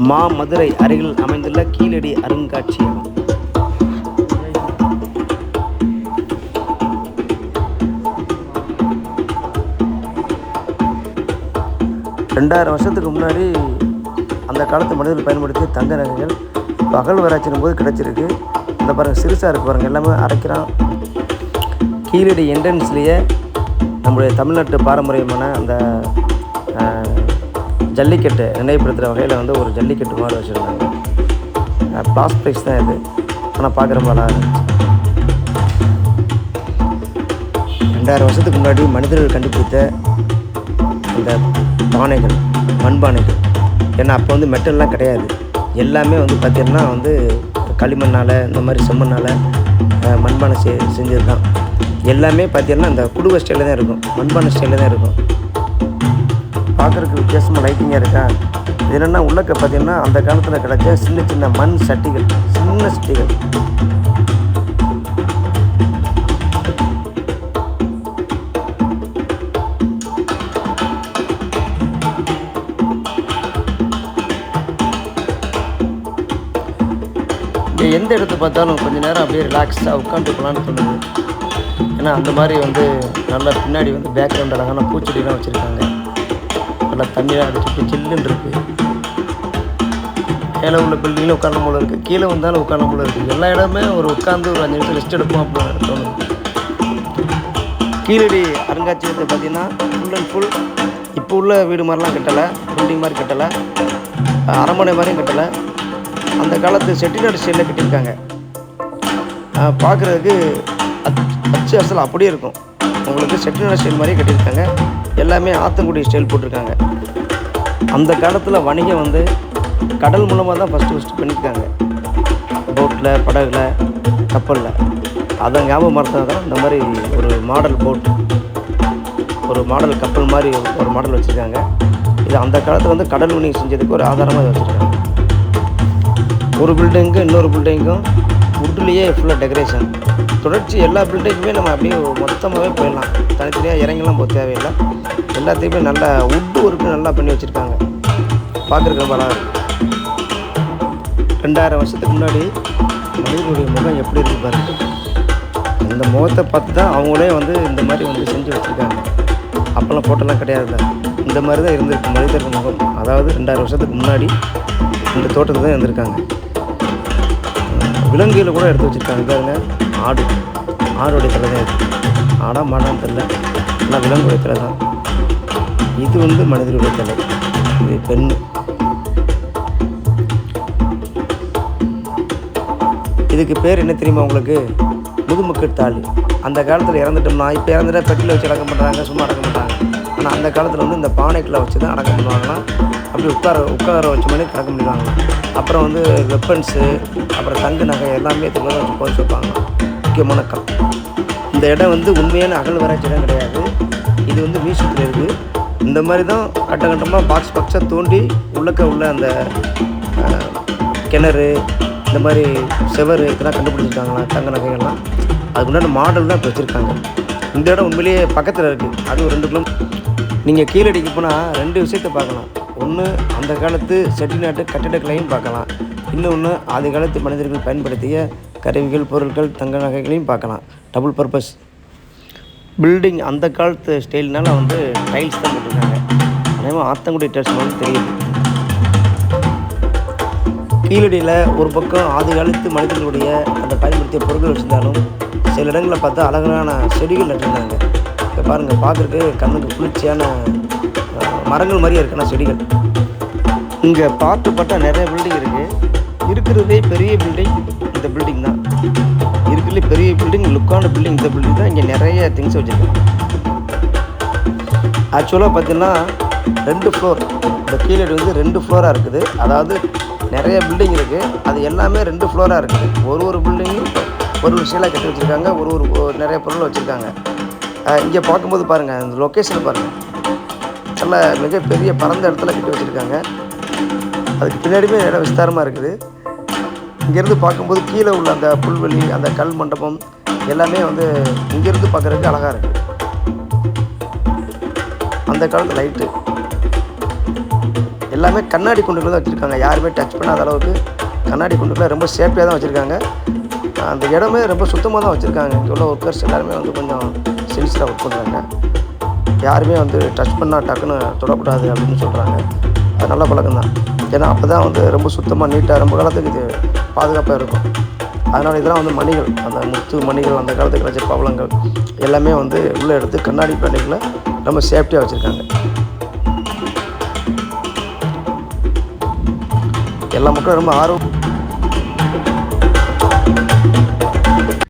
மாமதுரை அருகில் அமைந்துள்ள கீழடி அருங்காட்சியகம். 2000 வருஷத்துக்கு முன்னாடி அந்த காலத்து மனிதர்கள் பயன்படுத்திய தங்க நகைகள் இப்போ அகழ்வாராய்ச்சியின் போது கிடச்சிருக்கு. இந்த பாருங்கள், சிறுசாக இருக்குது பாருங்கள், எல்லாமே அரைக்கிறான். கீழடி என்ட்ரன்ஸ்லேயே நம்முடைய தமிழ்நாட்டு பாரம்பரியமான அந்த ஜல்லிக்கட்டு நினைவுபடுத்துகிற வகையில் வந்து ஒரு ஜல்லிக்கட்டு மாதிரி வச்சுருந்தாங்க. பிளாஸ்டிக்ஸ் தான் இது, ஆனால் பார்க்குற மாதிரி இருந்துச்சு. 2000 வருஷத்துக்கு முன்னாடி மனிதர்கள் கண்டுபிடித்த இந்த பானைகள், மண்பானைகள். ஏன்னா அப்போ வந்து மெட்டல்லாம் கிடையாது, எல்லாமே வந்து பார்த்திங்கன்னா வந்து களிமண்ணால், இந்த மாதிரி செம்மண்ணால் மண்பானை செஞ்சது தான். எல்லாமே பார்த்திங்கன்னா அந்த குடுவை ஸ்டைலில் தான் இருக்கும், மண்பானை ஸ்டைலில் தான் இருக்கும். பார்க்குறதுக்கு வித்தியாசமாக லைட்டிங்காக இருக்கா. இது என்னென்னா உள்ளக்க பார்த்திங்கன்னா அந்த காலத்தில் கிடச்ச சின்ன சின்ன மண் சட்டிகள், சின்ன சட்டிகள். எந்த இடத்த பார்த்தாலும் கொஞ்சம் நேரம் அப்படியே ரிலாக்ஸாக உட்காந்துக்கலான்னு தோணுது. ஏன்னா அந்த மாதிரி வந்து நல்லா பின்னாடி வந்து பேக்ரவுண்ட் அழகான பூச்செடிலாம் வச்சுருக்காங்க. நல்லா தண்ணியெலாம் அடிச்சுட்டு சில்லுன்னு இருக்குது. மேலே உள்ள பில்டிங்கில் உட்காரணும் போல இருக்குது, கீழே வந்தாலும் உட்காரணும் போல இருக்குது. எல்லா இடமே ஒரு உட்காந்து ஒரு 5 நிமிஷம் ரெஸ்ட் எடுப்போம் அப்படின்னு தோணுது. கீழடி அருங்காட்சியகத்தை பார்த்திங்கன்னா ஃபுல் அண்ட் ஃபுல் இப்போ உள்ள வீடு மாதிரிலாம் கட்டலை, பில்டிங் மாதிரி கட்டலை, அரண்மனை மாதிரியும் கட்டலை. அந்த காலத்து செட்டிநாடு ஸ்டைலில் கட்டியிருக்காங்க. பார்க்குறதுக்கு அச்சு அசல் அப்படியே இருக்கும். உங்களுக்கு செட்டிநாடு ஸ்டைல் மாதிரியே கட்டியிருக்காங்க. எல்லாமே ஆத்தங்குடி ஸ்டைல் போட்டிருக்காங்க. அந்த காலத்தில் வணிகம் வந்து கடல் மூலமாக தான் ஃபஸ்ட்டு பண்ணியிருக்காங்க. போட்டில், படகுல, கப்பலில். அதை ஞாபகப்படுத்தினா தான் இந்த மாதிரி ஒரு மாடல் போட், ஒரு மாடல் கப்பல் மாதிரி ஒரு மாடல் வச்சுருக்காங்க. இது அந்த காலத்தில் வந்து கடல் வணிகம் செஞ்சதுக்கு ஒரு ஆதாரமாக வச்சுருக்காங்க. ஒரு பில்டிங்க்கும் இன்னொரு பில்டிங்க்கும் வுட்லேயே ஃபுல்லாக டெக்கரேஷன். தொடர்ச்சி எல்லா பில்டிங்குமே நம்ம அப்படியே மொத்தமாகவே போயிடலாம், தனித்தனியாக இறங்கலாம் போக தேவையில்லை. எல்லாத்தையுமே நல்லா வுட்டு ஒர்க்கு நல்லா பண்ணி வச்சுருக்காங்க. பார்க்குறதுக்கு ரொம்ப அழகாக இருக்குது. 2000 வருஷத்துக்கு முன்னாடி மனிதனுடைய முகம் எப்படி இருக்குது பாருங்க. அந்த முகத்தை பார்த்து தான் அவங்களே வந்து இந்த மாதிரி வந்து செஞ்சு வச்சுருக்காங்க. அப்போல்லாம் ஃபோட்டோலாம் கிடையாது, இந்த மாதிரி தான் இருந்திருக்கு மனிதர்கள் முகம். அதாவது 2000 வருஷத்துக்கு முன்னாடி இந்த தோட்டத்தில் தான் இருந்திருக்காங்க. விலங்குகளை கூட எடுத்து வச்சுருக்காங்க பாருங்க. ஆடுடைய தலை தான் இருக்குது. ஆடா மாடான்னு தெரியல, ஆனால் விலங்குடைய தலை தான். இது வந்து மனிதனுடைய தலை, இது பெண். இதுக்கு பேர் என்ன தெரியுமா உங்களுக்கு? முதுமக்கள் தாலி. அந்த காலத்தில் இறந்துட்டோம்னா, இப்போ இறந்துட்டா பெட்டில் வச்சு அடக்கம் பண்ணுறாங்க, சும்மா அடக்கம் பண்ணுறாங்க. ஆனால் அந்த காலத்தில் வந்து இந்த பானைக்குள்ளே வச்சு தான் அடக்கம் பண்ணுவாங்கன்னா, அப்படி உட்கார வச்ச மாதிரி அடக்கம் பண்ணிடுவாங்க. அப்புறம் வந்து வெப்பன்ஸு, அப்புறம் தங்க நகை எல்லாமே இதுக்குள்ள வச்சு போச்சு வைப்பாங்க. முக்கியமான இந்த இடம் வந்து உண்மையான அகழ்வாராய்ச்சி இடம் கிடையாது, இது வந்து மியூசியத்தில் இருக்குது. இந்த மாதிரி தான் கட்டமாக பாக்ஸாக தோண்டி உள்ளக்க உள்ள அந்த கிணறு, இந்த மாதிரி செவரு இதெல்லாம் கண்டுபிடிச்சிருக்காங்களா, தங்க நகைகள்லாம். அதுக்கு முன்னாடி மாடல் தான் இப்போ வச்சுருக்காங்க. இந்த இடம் உண்மையிலேயே பக்கத்தில் இருக்குது. அது ஒரு 2 கிலோமீட்டர். நீங்கள் கீழடிக்கு போனால் 2 விஷயத்தை பார்க்கலாம். ஒன்று, அந்த காலத்து செட்டிநாட்டு கட்டிடக்கலையும் பார்க்கலாம். இன்னொன்று, ஆதி காலத்து மனிதர்கள் பயன்படுத்திய கருவிகள், பொருட்கள், தங்க நகைகளையும் பார்க்கலாம். Double purpose building. அந்த காலத்து ஸ்டைல்னால வந்து டைல்ஸ் தான் போட்டிருக்காங்க. அதேமாதிரி ஆத்தங்குடி டைல்ஸ் வந்து தெரியுது. கீழடியில் ஒரு பக்கம் ஆதி காலத்து மனிதர்களுடைய அந்த பயன்படுத்திய பொருட்கள் வச்சுருந்தாலும், சில இடங்களில் பார்த்தா அழகான செடிகள் நட்டுருந்தாங்க. இப்போ பாருங்கள், பார்க்குறதுக்கு கண்ணுக்கு குளிர்ச்சியான மரங்கள் மாதிரியே இருக்குன்னா செடிகள். இங்கே பார்த்து நிறைய பில்டிங் இருக்குது. இருக்கிறதே பெரிய பில்டிங் இந்த பில்டிங் தான். இருக்கிறதுலே பெரிய பில்டிங், லுக்கான பில்டிங் இந்த பில்டிங் தான். இங்கே நிறைய திங்ஸ் வச்சுருக்காங்க. ஆக்சுவலாக பார்த்தீங்கன்னா 2 ஃப்ளோர். இந்த கீழடி வந்து 2 ஃப்ளோராக இருக்குது. அதாவது நிறைய பில்டிங் இருக்குது, அது எல்லாமே 2 ஃப்ளோராக இருக்குது. ஒரு பில்டிங்கும் ஒரு விஷயம்லாம் கட்டி வச்சுருக்காங்க, ஒரு நிறைய பொருள் வச்சுருக்காங்க. இங்கே பார்க்கும்போது பாருங்கள், இந்த லொக்கேஷனை பாருங்கள், நல்ல மிகப்பெரிய பரந்த இடத்துல கட்டி வச்சுருக்காங்க. அதுக்கு பின்னாடியுமே இடம் விஸ்தாரமாக இருக்குது. இங்கேருந்து பார்க்கும்போது கீழே உள்ள அந்த புல்வெளி, அந்த கல் மண்டபம் எல்லாமே வந்து இங்கேருந்து பார்க்குறதுக்கு அழகாக இருக்குது. அந்த காலத்து லைட்டு எல்லாமே கண்ணாடி குண்டுகள் தான் வச்சுருக்காங்க. யாருமே டச் பண்ணாத அளவுக்கு கண்ணாடி குண்டுகளை ரொம்ப சேஃப்டியாக தான் வச்சுருக்காங்க. அந்த இடமே ரொம்ப சுத்தமாக தான் வச்சுருக்காங்க. இங்கே உள்ள ஒர்க்கர்ஸ் எல்லாருமே வந்து கொஞ்சம் சின்சியராக ஒர்க் பண்ணுறாங்க. யாருமே வந்து டச் பண்ணால் டக்குன்னு தொடக்கூடாது அப்படின்னு சொல்கிறாங்க. அது நல்ல பழக்கம் தான். ஏன்னா அப்போ தான் வந்து ரொம்ப சுத்தமாக நீட்டாக ரொம்ப காலத்துக்கு இது பாதுகாப்பாக இருக்கும். அதனால் இதெல்லாம் வந்து மணிகள், அந்த முத்து மணிகள், அந்த காலத்துக்கு கிடைச்ச பவளங்கள் எல்லாமே வந்து உள்ளே எடுத்து கண்ணாடி பேண்டிகளை ரொம்ப சேஃப்டியாக வச்சுருக்காங்க. எல்லா மக்களும் ரொம்ப ஆர்வம்